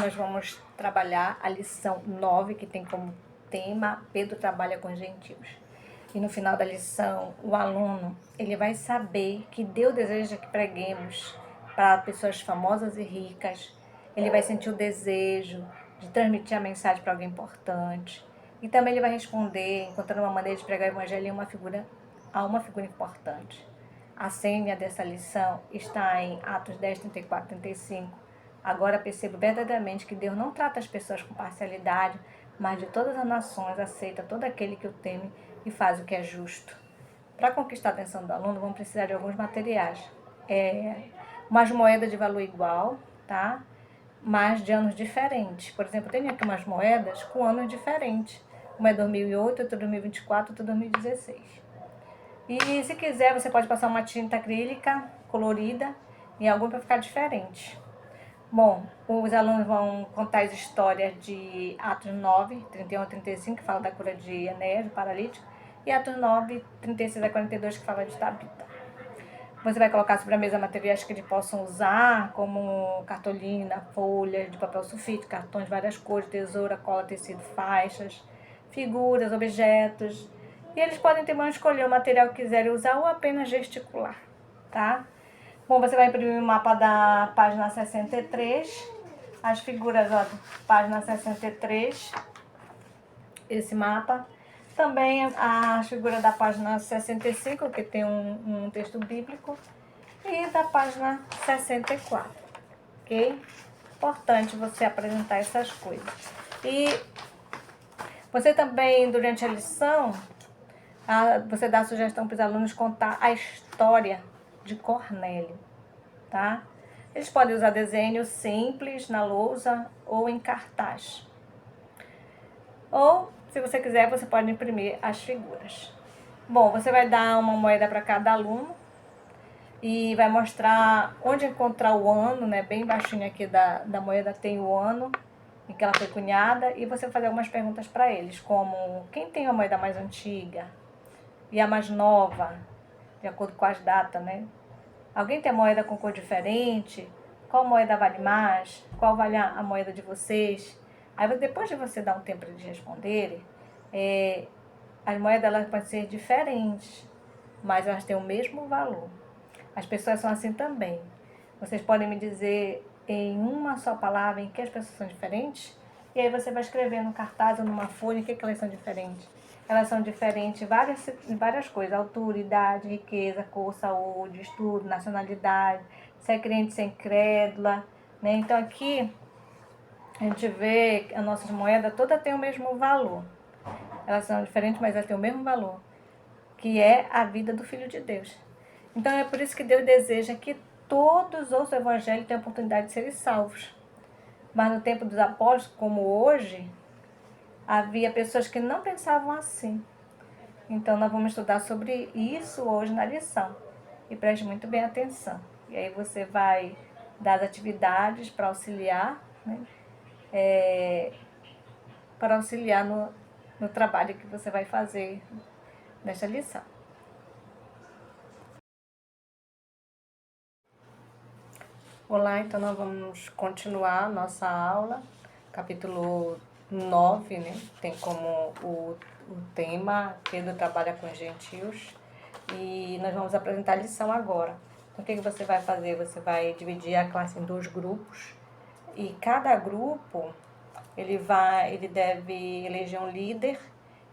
nós vamos trabalhar a lição 9, que tem como tema Pedro trabalha com gentios. E no final da lição, o aluno ele vai saber que Deus deseja que preguemos para pessoas famosas e ricas. Ele vai sentir o desejo de transmitir a mensagem para alguém importante. E também ele vai responder, encontrando uma maneira de pregar o evangelho a uma figura importante. A senha dessa lição está em Atos 10, 34, 35. Agora percebo verdadeiramente que Deus não trata as pessoas com parcialidade, mas de todas as nações aceita todo aquele que o teme e faz o que é justo. Para conquistar a atenção do aluno, vamos precisar de alguns materiais. Umas moedas de valor igual, tá? Mas de anos diferentes. Por exemplo, eu tenho aqui umas moedas com anos diferentes. Uma é 2008, outra 2024, outra 2016. E se quiser, você pode passar uma tinta acrílica colorida em algum para ficar diferente. Bom, os alunos vão contar as histórias de Atos 9, 31 a 35, que fala da cura de Enéas, do paralítico, e Atos 9, 36 a 42, que fala de Tabita. Você vai colocar sobre a mesa materiais que eles possam usar, como cartolina, folhas de papel sulfite, cartões de várias cores, tesoura, cola, tecido, faixas, figuras, objetos. E eles podem também escolher o material que quiserem usar ou apenas gesticular, tá? Bom, você vai imprimir o mapa da página 63, as figuras, ó, página 63, esse mapa. Também a figura da página 65, que tem um texto bíblico, e da página 64, ok? Importante você apresentar essas coisas. E você também, durante a lição, você dá a sugestão para os alunos contar a história de Cornélio, tá? Eles podem usar desenho simples na lousa ou em cartaz. Ou, se você quiser, você pode imprimir as figuras. Bom, você vai dar uma moeda para cada aluno e vai mostrar onde encontrar o ano, né? Bem baixinho aqui da moeda tem o ano em que ela foi cunhada, e você vai fazer algumas perguntas para eles, como quem tem a moeda mais antiga e a mais nova, de acordo com as datas, né? Alguém tem a moeda com cor diferente? Qual moeda vale mais? Qual vale a moeda de vocês? Aí depois de você dar um tempo para eles responderem, as moedas elas podem ser diferentes, mas elas têm o mesmo valor. As pessoas são assim também. Vocês podem me dizer em uma só palavra em que as pessoas são diferentes? E aí você vai escrever no cartaz ou numa folha em que elas são diferentes. Elas são diferentes em várias coisas: altura, idade, riqueza, cor, saúde, estudo, nacionalidade, se é crente, se é incrédula, né? Então aqui a gente vê que as nossas moedas todas têm o mesmo valor. Elas são diferentes, mas elas têm o mesmo valor, que é a vida do Filho de Deus. Então é por isso que Deus deseja que todos ouçam o Evangelho e tenham a oportunidade de serem salvos. Mas no tempo dos apóstolos, como hoje, havia pessoas que não pensavam assim. Então nós vamos estudar sobre isso hoje na lição. E preste muito bem atenção. E aí você vai dar as atividades para auxiliar, né? Para auxiliar no trabalho que você vai fazer nesta lição. Olá, então nós vamos continuar nossa aula, capítulo 9, né? Tem como o tema Pedro trabalha com gentios, e nós vamos apresentar a lição agora. Então, o que você vai fazer? Você vai dividir a classe em 2 grupos, e cada grupo ele deve eleger um líder,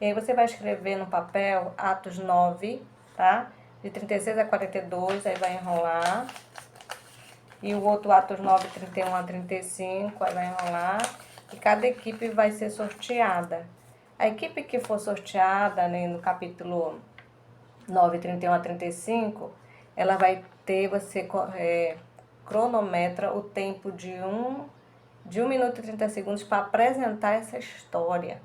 e aí você vai escrever no papel Atos 9, tá? De 36 a 42, aí vai enrolar. E o outro Atos 9, 31 a 35, aí vai enrolar. E cada equipe vai ser sorteada. A equipe que for sorteada, né, no capítulo 9, 31 a 35, ela vai ter, você cronometra o tempo de 1 minuto e 30 segundos para apresentar essa história.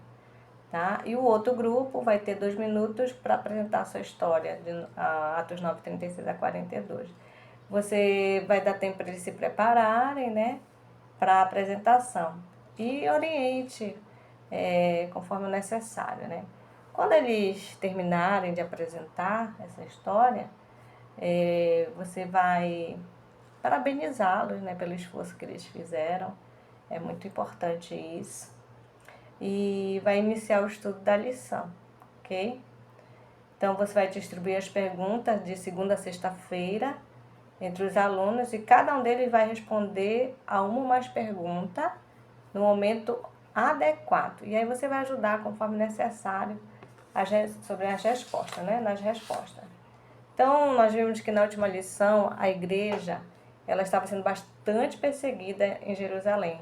Tá? E o outro grupo vai ter 2 minutos para apresentar a sua história, de Atos 9, 36 a 42. Você vai dar tempo para eles se prepararem, né, para a apresentação. E oriente conforme o necessário, né? Quando eles terminarem de apresentar essa história, você vai parabenizá-los, né, pelo esforço que eles fizeram. É muito importante isso. E vai iniciar o estudo da lição, ok? Então, você vai distribuir as perguntas de segunda a sexta-feira entre os alunos e cada um deles vai responder a uma ou mais perguntas no momento adequado. E aí você vai ajudar conforme necessário sobre as respostas, né? Nas respostas. Então, nós vimos que na última lição, a igreja ela estava sendo bastante perseguida em Jerusalém.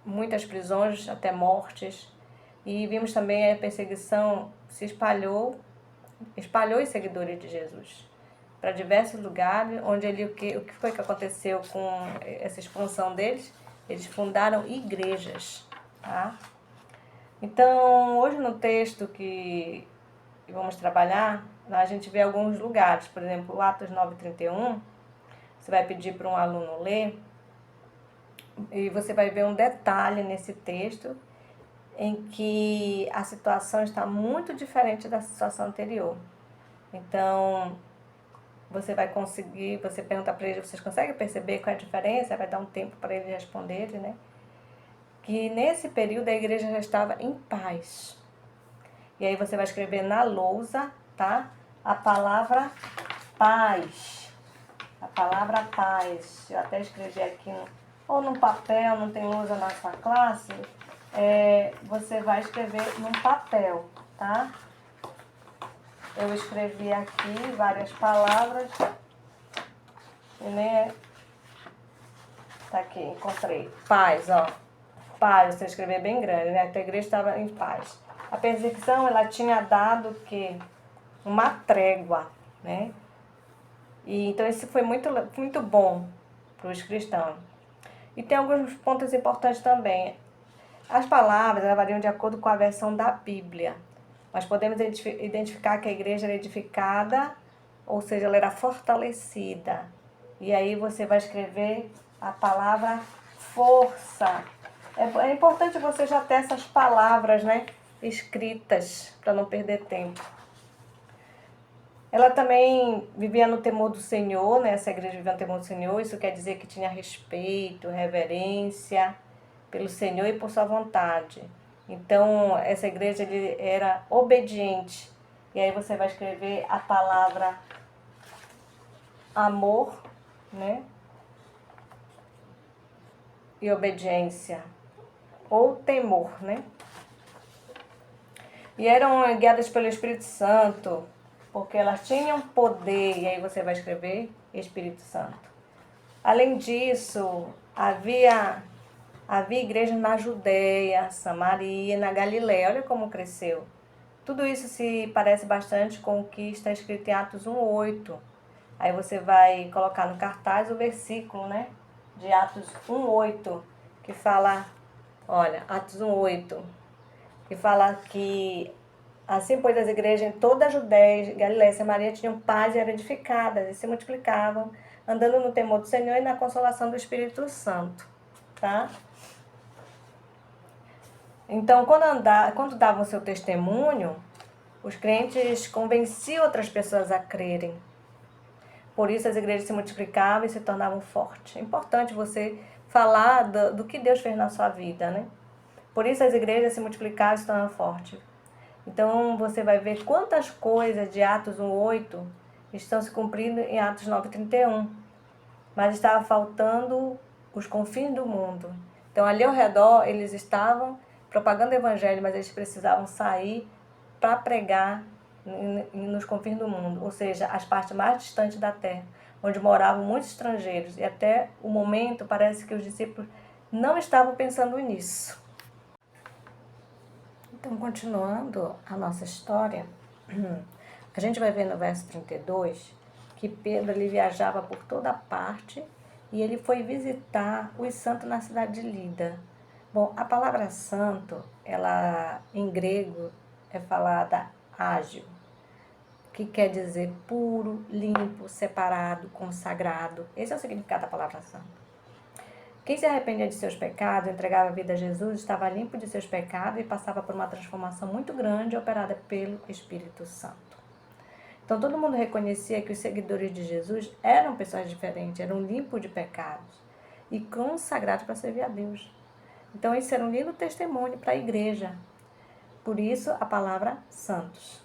Muitas prisões, até mortes. E vimos também a perseguição se espalhou os seguidores de Jesus para diversos lugares, onde o que foi que aconteceu com essa expansão deles? Eles fundaram igrejas, tá? Então, hoje no texto que vamos trabalhar, a gente vê alguns lugares, por exemplo, o Atos 9:31, você vai pedir para um aluno ler, e você vai ver um detalhe nesse texto, em que a situação está muito diferente da situação anterior. Então, você pergunta para eles, vocês conseguem perceber qual é a diferença? Vai dar um tempo para eles responderem, né? Que nesse período a igreja já estava em paz. E aí você vai escrever na lousa, tá? A palavra paz. A palavra paz. Eu até escrevi aqui, ou num papel, não tem lousa na sua classe, você vai escrever num papel, tá? Eu escrevi aqui várias palavras. E nem tá aqui, encontrei. Paz, ó. Paz, você escrever bem grande, né? A igreja estava em paz. A perseguição, ela tinha dado que uma trégua, né? E então isso foi muito, muito bom para os cristãos. E tem alguns pontos importantes também. As palavras variam de acordo com a versão da Bíblia. Nós podemos identificar que a igreja era edificada, ou seja, ela era fortalecida. E aí você vai escrever a palavra força. É importante você já ter essas palavras, né, escritas, para não perder tempo. Ela também vivia no temor do Senhor, né? Essa igreja vivia no temor do Senhor, isso quer dizer que tinha respeito, reverência pelo Senhor e por sua vontade. Então, essa igreja era obediente. E aí você vai escrever a palavra amor, né? E obediência. Ou temor, né? E eram guiadas pelo Espírito Santo, porque elas tinham poder, e aí você vai escrever Espírito Santo. Além disso, havia igrejas na Judéia, Samaria, na Galiléia. Olha como cresceu. Tudo isso se parece bastante com o que está escrito em Atos 1:8. Aí você vai colocar no cartaz o versículo, né, de Atos 1:8, que fala, olha, Atos 1:8, que fala que assim, pois, as igrejas em toda a Judéia, Galiléia e Samaria tinham paz e eram edificadas e se multiplicavam, andando no temor do Senhor e na consolação do Espírito Santo, tá? Então, quando davam seu testemunho, os crentes convenciam outras pessoas a crerem. Por isso, as igrejas se multiplicavam e se tornavam fortes. É importante você falar do que Deus fez na sua vida, né? Por isso, as igrejas se multiplicavam e se tornavam fortes. Então, você vai ver quantas coisas de Atos 1:8 estão se cumprindo em Atos 9:31. Mas estava faltando os confins do mundo. Então, ali ao redor, eles estavam propagando o evangelho, mas eles precisavam sair para pregar nos confins do mundo, ou seja, as partes mais distantes da terra, onde moravam muitos estrangeiros. E até o momento, parece que os discípulos não estavam pensando nisso. Então, continuando a nossa história, a gente vai ver no verso 32 que Pedro ele viajava por toda parte e ele foi visitar os santos na cidade de Lida. Bom, a palavra santo, ela em grego é falada ágil, que quer dizer puro, limpo, separado, consagrado. Esse é o significado da palavra santo. Quem se arrependia de seus pecados, entregava a vida a Jesus, estava limpo de seus pecados e passava por uma transformação muito grande operada pelo Espírito Santo. Então todo mundo reconhecia que os seguidores de Jesus eram pessoas diferentes, eram limpos de pecados e consagrados para servir a Deus. Então, isso era um lindo testemunho para a igreja. Por isso, a palavra santos.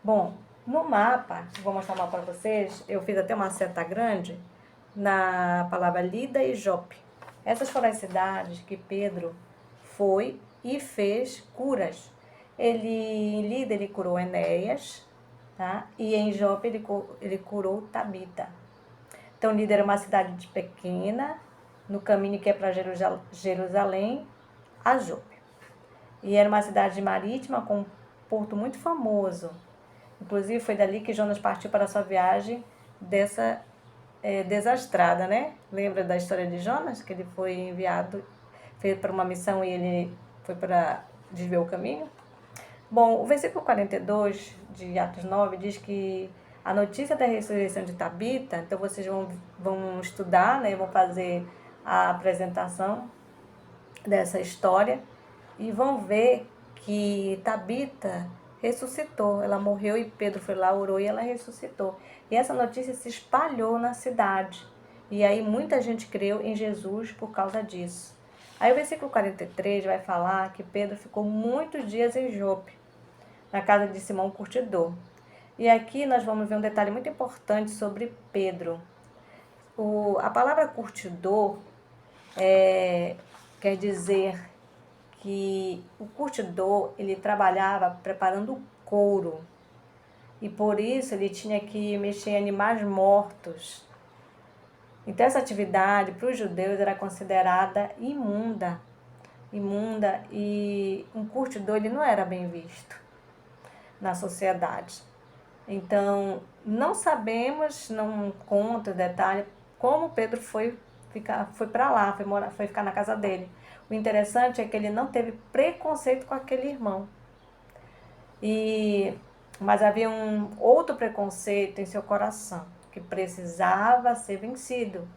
Bom, no mapa, vou mostrar um mapa para vocês, eu fiz até uma seta grande na palavra Lida e Jope. Essas foram as cidades que Pedro foi e fez curas. Em Lida ele curou Enéas, tá? E em Jope ele curou Tabita. Então Lida era uma cidade pequena, no caminho que é para Jerusalém, a Jope. E era uma cidade marítima com um porto muito famoso. Inclusive foi dali que Jonas partiu para a sua viagem desastrada, né? Lembra da história de Jonas? Que ele foi enviado, fez para uma missão e ele foi para desviar o caminho? Bom, o versículo 42 de Atos 9 diz que a notícia da ressurreição de Tabita, então vocês vão estudar, né? Vão fazer a apresentação dessa história e vão ver que Tabita ressuscitou. Ela morreu e Pedro foi lá, orou e ela ressuscitou. E essa notícia se espalhou na cidade. E aí muita gente creu em Jesus por causa disso. Aí o versículo 43 vai falar que Pedro ficou muitos dias em Jope, na casa de Simão Curtidor. E aqui nós vamos ver um detalhe muito importante sobre Pedro. A palavra curtidor quer dizer que o curtidor, ele trabalhava preparando couro. E por isso ele tinha que mexer em animais mortos. Então essa atividade para os judeus era considerada imunda. E um curtidor ele não era bem visto na sociedade. Então não sabemos, não conta o detalhe, como Pedro foi para lá, foi ficar na casa dele. O interessante é que ele não teve preconceito com aquele irmão. Mas havia um outro preconceito em seu coração, que precisava ser vencido.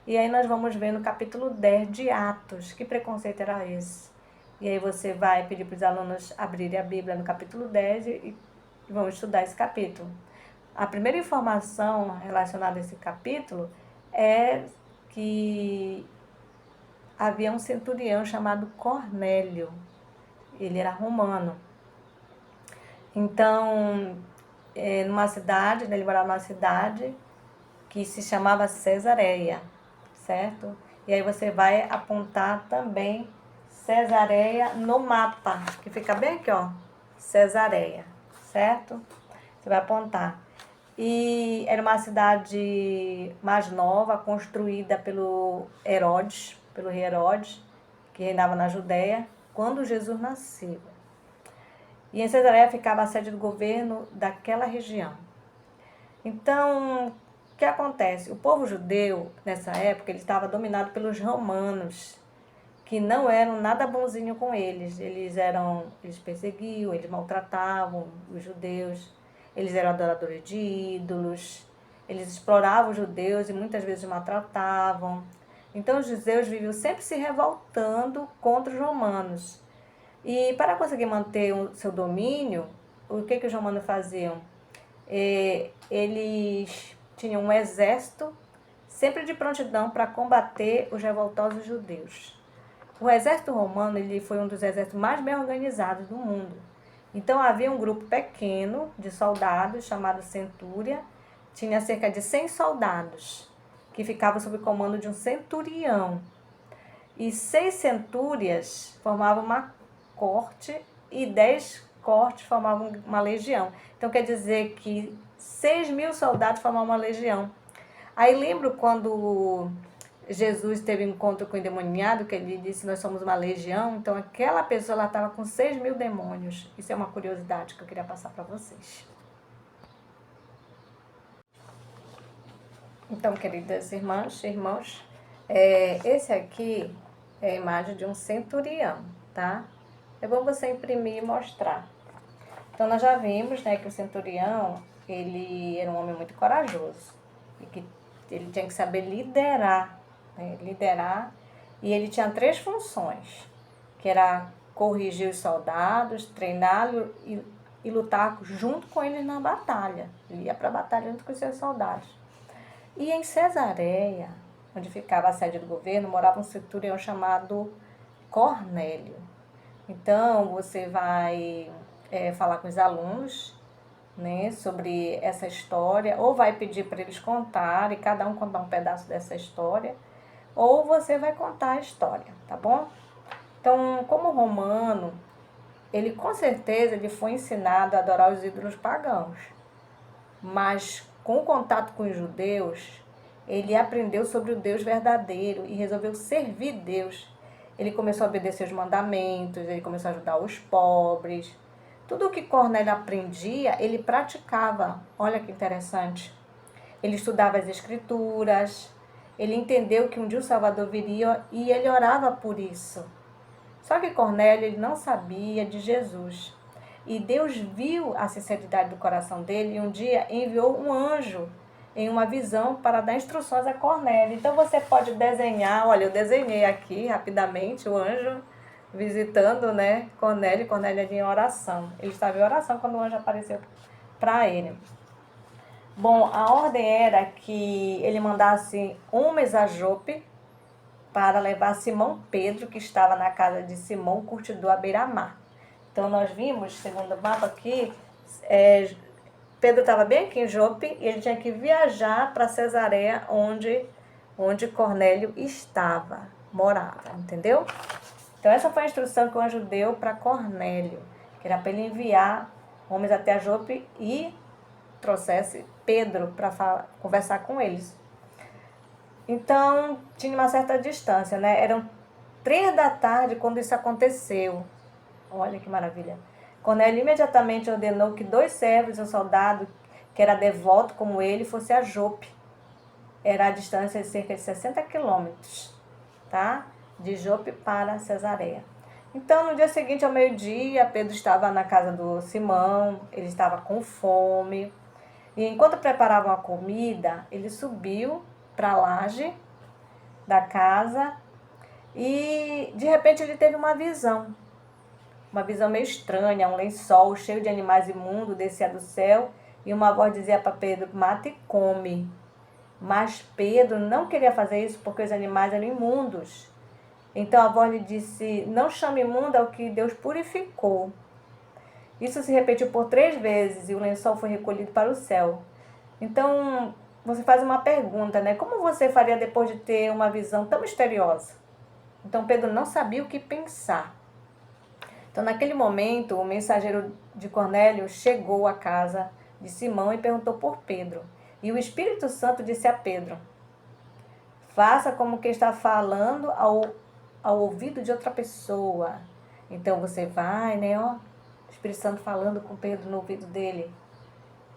E aí nós vamos ver no capítulo 10 de Atos, que preconceito era esse. E aí você vai pedir para os alunos abrirem a Bíblia no capítulo 10 e vamos estudar esse capítulo. A primeira informação relacionada a esse capítulo é que havia um centurião chamado Cornélio. Ele era romano. Então, numa cidade, ele morava numa cidade que se chamava Cesareia, certo? E aí você vai apontar também Cesareia no mapa, que fica bem aqui, ó, Cesareia, certo? Você vai apontar. E era uma cidade mais nova, construída pelo rei Herodes, que reinava na Judéia, quando Jesus nasceu. E em Cesareia ficava a sede do governo daquela região. Então, o que acontece? O povo judeu, nessa época, ele estava dominado pelos romanos, que não eram nada bonzinho com eles. Eles perseguiam, eles maltratavam os judeus, eles eram adoradores de ídolos, eles exploravam os judeus e muitas vezes maltratavam. Então, os judeus viviam sempre se revoltando contra os romanos. E para conseguir manter o seu domínio, o que os romanos faziam? Eles tinham um exército sempre de prontidão para combater os revoltosos judeus. O exército romano ele foi um dos exércitos mais bem organizados do mundo. Então havia um grupo pequeno de soldados chamado centúria, tinha cerca de 100 soldados que ficavam sob o comando de um centurião. E 6 centúrias formavam uma corte e 10 cortes formavam uma legião. Então quer dizer que 6.000 soldados formavam uma legião. Aí lembro quando Jesus teve um encontro com o endemoniado, que ele disse, nós somos uma legião. Então aquela pessoa estava com 6.000 demônios. Isso é uma curiosidade que eu queria passar para vocês. Então, queridas irmãs e irmãos, esse aqui é a imagem de um centurião, tá? É bom você imprimir e mostrar. Então, nós já vimos, né, que o centurião, ele era um homem muito corajoso. E que ele tinha que saber liderar, né, e ele tinha 3 funções, que era corrigir os soldados, treiná-los e lutar junto com eles na batalha. Ele ia para a batalha junto com os seus soldados. E em Cesareia, onde ficava a sede do governo, morava um centurião chamado Cornélio. Então, você vai falar com os alunos, né, sobre essa história, ou vai pedir para eles contarem, cada um contar um pedaço dessa história, ou você vai contar a história, tá bom? Então, como romano, ele com certeza ele foi ensinado a adorar os ídolos pagãos, mas com o contato com os judeus, ele aprendeu sobre o Deus verdadeiro e resolveu servir Deus. Ele começou a obedecer os mandamentos, ele começou a ajudar os pobres. Tudo o que Cornélio aprendia, ele praticava. Olha que interessante. Ele estudava as escrituras, ele entendeu que um dia o Salvador viria e ele orava por isso. Só que Cornélio ele não sabia de Jesus. E Deus viu a sinceridade do coração dele e um dia enviou um anjo em uma visão para dar instruções a Cornélio. Então você pode desenhar, olha, eu desenhei aqui rapidamente o anjo visitando, né, Cornélio. Cornélio ali em oração. Ele estava em oração quando o anjo apareceu para ele. Bom, a ordem era que ele mandasse homens a Jope para levar Simão Pedro, que estava na casa de Simão, curtidor à beira-mar. Então, nós vimos, segundo o mapa aqui, Pedro estava bem aqui em Jope e ele tinha que viajar para Cesareia, onde Cornélio morava, entendeu? Então, essa foi a instrução que o anjo deu para Cornélio, que era para ele enviar homens até a Jope e trouxesse Pedro para conversar com eles. Então, tinha uma certa distância, né? Eram 3 da tarde quando isso aconteceu. Olha que maravilha. Cornélio imediatamente ordenou que 2 servos e um soldado, que era devoto como ele, fosse a Jope. Era a distância de cerca de 60 quilômetros, tá? De Jope para Cesareia. Então, no dia seguinte, ao meio-dia, Pedro estava na casa do Simão, ele estava com fome. E enquanto preparavam a comida, ele subiu para a laje da casa e, de repente, ele teve uma visão meio estranha, um lençol cheio de animais imundos descia do céu e uma voz dizia para Pedro, mata e come. Mas Pedro não queria fazer isso porque os animais eram imundos. Então a voz lhe disse, não chame imundo ao que Deus purificou. Isso se repetiu por 3 vezes e o lençol foi recolhido para o céu. Então você faz uma pergunta, né? Como você faria depois de ter uma visão tão misteriosa? Então Pedro não sabia o que pensar. Então, naquele momento, o mensageiro de Cornélio chegou à casa de Simão e perguntou por Pedro. E o Espírito Santo disse a Pedro, faça como quem está falando ao ouvido de outra pessoa. Então, você vai, né, ó, o Espírito Santo falando com Pedro no ouvido dele.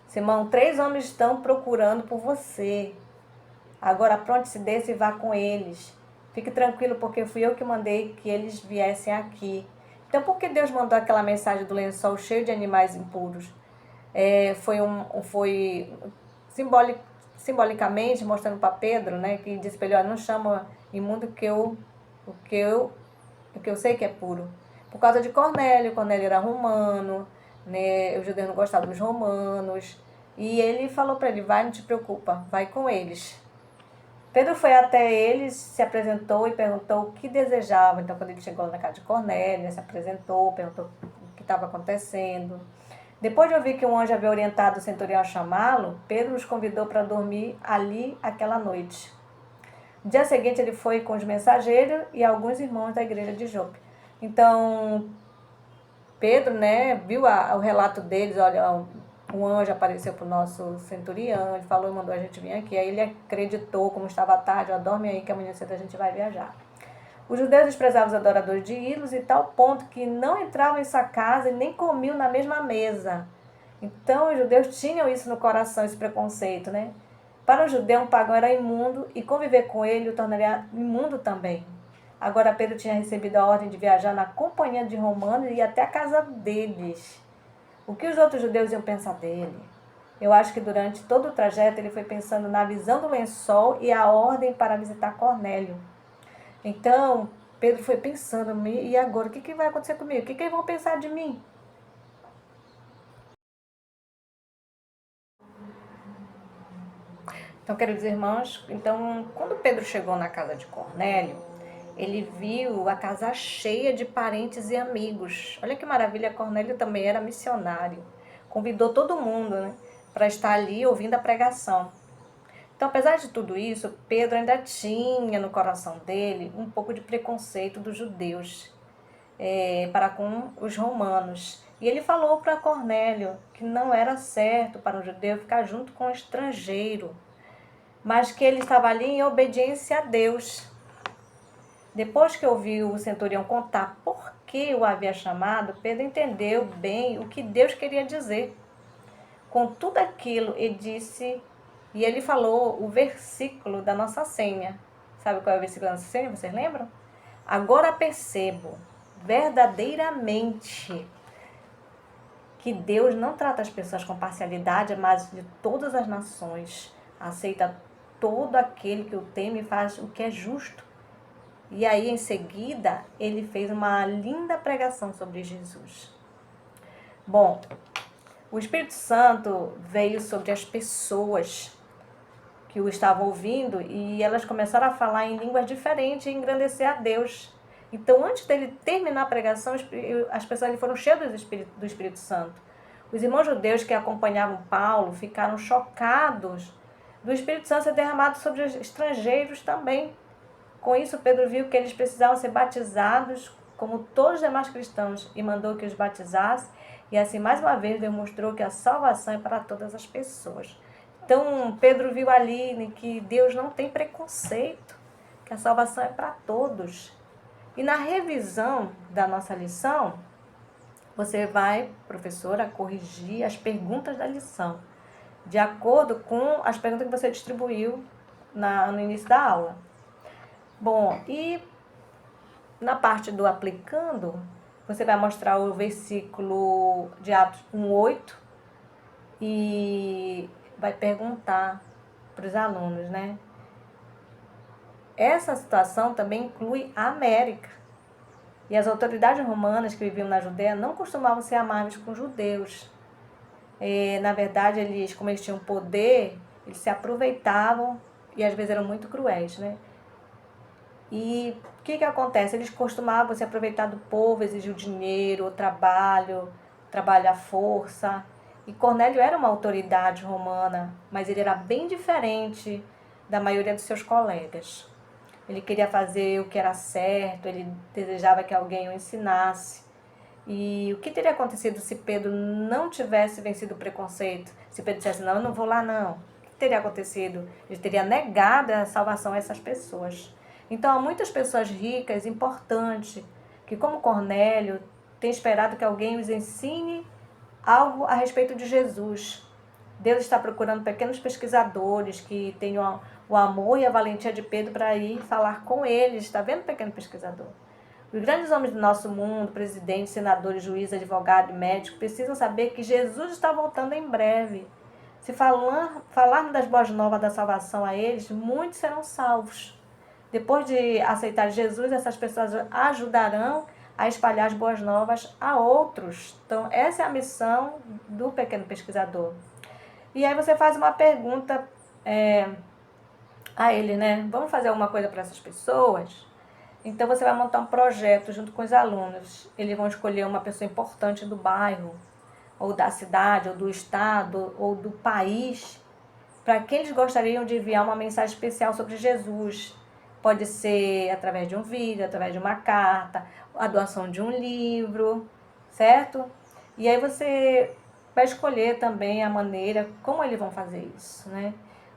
Simão, 3 homens estão procurando por você. Agora, apronte-se desse e vá com eles. Fique tranquilo, porque fui eu que mandei que eles viessem aqui. Então, por que Deus mandou aquela mensagem do lençol cheio de animais impuros? Foi simbolicamente mostrando para Pedro, né, que disse para ele, não chama imundo o que eu sei que é puro. Por causa de Cornélio era romano, né, os judeus não gostavam dos romanos, e ele falou para ele, vai, não te preocupa, vai com eles. Pedro foi até eles, se apresentou e perguntou o que desejava. Então, quando ele chegou na casa de Cornélio, ele se apresentou, perguntou o que estava acontecendo. Depois de ouvir que um anjo havia orientado o centurião a chamá-lo, Pedro os convidou para dormir ali aquela noite. No dia seguinte, ele foi com os mensageiros e alguns irmãos da igreja de Jope. Então, Pedro, né, viu o relato deles, olha, um anjo apareceu para o nosso centurião, ele falou e mandou a gente vir aqui. Aí ele acreditou, como estava tarde, dorme aí que amanhã cedo a gente vai viajar. Os judeus desprezavam os adoradores de ídolos e tal ponto que não entravam em sua casa e nem comiam na mesma mesa. Então os judeus tinham isso no coração, esse preconceito, né? Para o judeu, um pagão era imundo e conviver com ele o tornaria imundo também. Agora Pedro tinha recebido a ordem de viajar na companhia de romanos e ir até a casa deles. O que os outros judeus iam pensar dele? Eu acho que durante todo o trajeto ele foi pensando na visão do lençol e a ordem para visitar Cornélio. Então, Pedro foi pensando, e agora, o que vai acontecer comigo? O que eles vão pensar de mim? Então, queridos irmãos, então, quando Pedro chegou na casa de Cornélio, Ele viu a casa cheia de parentes e amigos. Olha que maravilha, Cornélio também era missionário. Convidou todo mundo, né, para estar ali ouvindo a pregação. Então, apesar de tudo isso, Pedro ainda tinha no coração dele um pouco de preconceito dos judeus para com os romanos. E ele falou para Cornélio que não era certo para um judeu ficar junto com um estrangeiro, mas que ele estava ali em obediência a Deus. Depois que ouviu o centurião contar por que o havia chamado, Pedro entendeu bem o que Deus queria dizer. Com tudo aquilo, ele falou o versículo da nossa senha. Sabe qual é o versículo da nossa senha? Vocês lembram? Agora percebo verdadeiramente que Deus não trata as pessoas com parcialidade, mas de todas as nações. Aceita todo aquele que o teme e faz o que é justo. E aí, em seguida, ele fez uma linda pregação sobre Jesus. Bom, o Espírito Santo veio sobre as pessoas que o estavam ouvindo e elas começaram a falar em línguas diferentes e engrandecer a Deus. Então, antes dele terminar a pregação, as pessoas foram cheias do Espírito Santo. Os irmãos judeus que acompanhavam Paulo ficaram chocados do Espírito Santo ser derramado sobre os estrangeiros também. Com isso, Pedro viu que eles precisavam ser batizados como todos os demais cristãos e mandou que os batizasse. E assim, mais uma vez, demonstrou que a salvação é para todas as pessoas. Então, Pedro viu ali que Deus não tem preconceito, que a salvação é para todos. E na revisão da nossa lição, você vai, professora, corrigir as perguntas da lição, de acordo com as perguntas que você distribuiu no início da aula. Bom, e na parte do aplicando, você vai mostrar o versículo de Atos 1:8 e vai perguntar para os alunos, né? Essa situação também inclui a América. E as autoridades romanas que viviam na Judéia não costumavam ser amáveis com os judeus. Na verdade, como eles tinham poder, eles se aproveitavam e às vezes eram muito cruéis, né? E o que acontece? Eles costumavam se aproveitar do povo, exigir o dinheiro, o trabalho à força. E Cornélio era uma autoridade romana, mas ele era bem diferente da maioria dos seus colegas. Ele queria fazer o que era certo, ele desejava que alguém o ensinasse. E o que teria acontecido se Pedro não tivesse vencido o preconceito? Se Pedro dissesse, não, eu não vou lá não. O que teria acontecido? Ele teria negado a salvação a essas pessoas. Então, há muitas pessoas ricas, importantes, que como Cornélio, têm esperado que alguém os ensine algo a respeito de Jesus. Deus está procurando pequenos pesquisadores que tenham o amor e a valentia de Pedro para ir falar com eles. Está vendo, pequeno pesquisador? Os grandes homens do nosso mundo, presidentes, senadores, juízes, advogados, médicos, precisam saber que Jesus está voltando em breve. Se falarmos das boas novas da salvação a eles, muitos serão salvos. Depois de aceitar Jesus, essas pessoas ajudarão a espalhar as boas novas a outros. Então, essa é a missão do pequeno pesquisador. E aí você faz uma pergunta a ele, né? Vamos fazer alguma coisa para essas pessoas? Então, você vai montar um projeto junto com os alunos. Eles vão escolher uma pessoa importante do bairro, ou da cidade, ou do estado, ou do país, para quem eles gostariam de enviar uma mensagem especial sobre Jesus. Pode ser através de um vídeo, através de uma carta, a doação de um livro, certo? E aí você vai escolher também a maneira como eles vão fazer isso, né?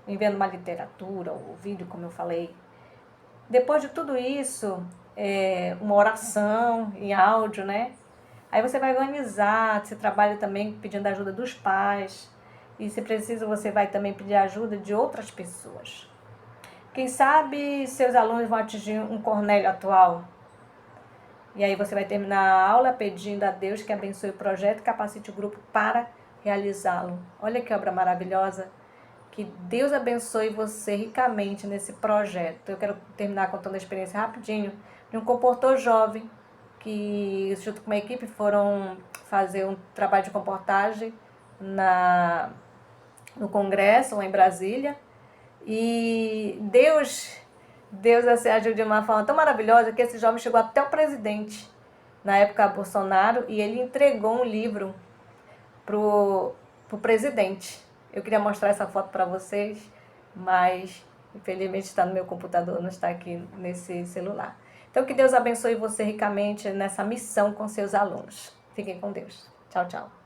Enviando uma literatura, ou vídeo, como eu falei. Depois de tudo isso, uma oração em áudio, né? Aí você vai organizar, você trabalha também pedindo ajuda dos pais. E se preciso, você vai também pedir ajuda de outras pessoas. Quem sabe seus alunos vão atingir um Cornélio atual. E aí você vai terminar a aula pedindo a Deus que abençoe o projeto e capacite o grupo para realizá-lo. Olha que obra maravilhosa. Que Deus abençoe você ricamente nesse projeto. Eu quero terminar contando a experiência rapidinho de um comportor jovem que, junto com uma equipe, foram fazer um trabalho de comportagem no Congresso, lá em Brasília. E Deus Deus assim, agiu de uma forma tão maravilhosa que esse jovem chegou até o presidente, na época Bolsonaro, e ele entregou um livro pro presidente. Eu queria mostrar essa foto para vocês, mas infelizmente está no meu computador, não está aqui nesse celular. Então que Deus abençoe você ricamente nessa missão com seus alunos. Fiquem com Deus. Tchau, tchau.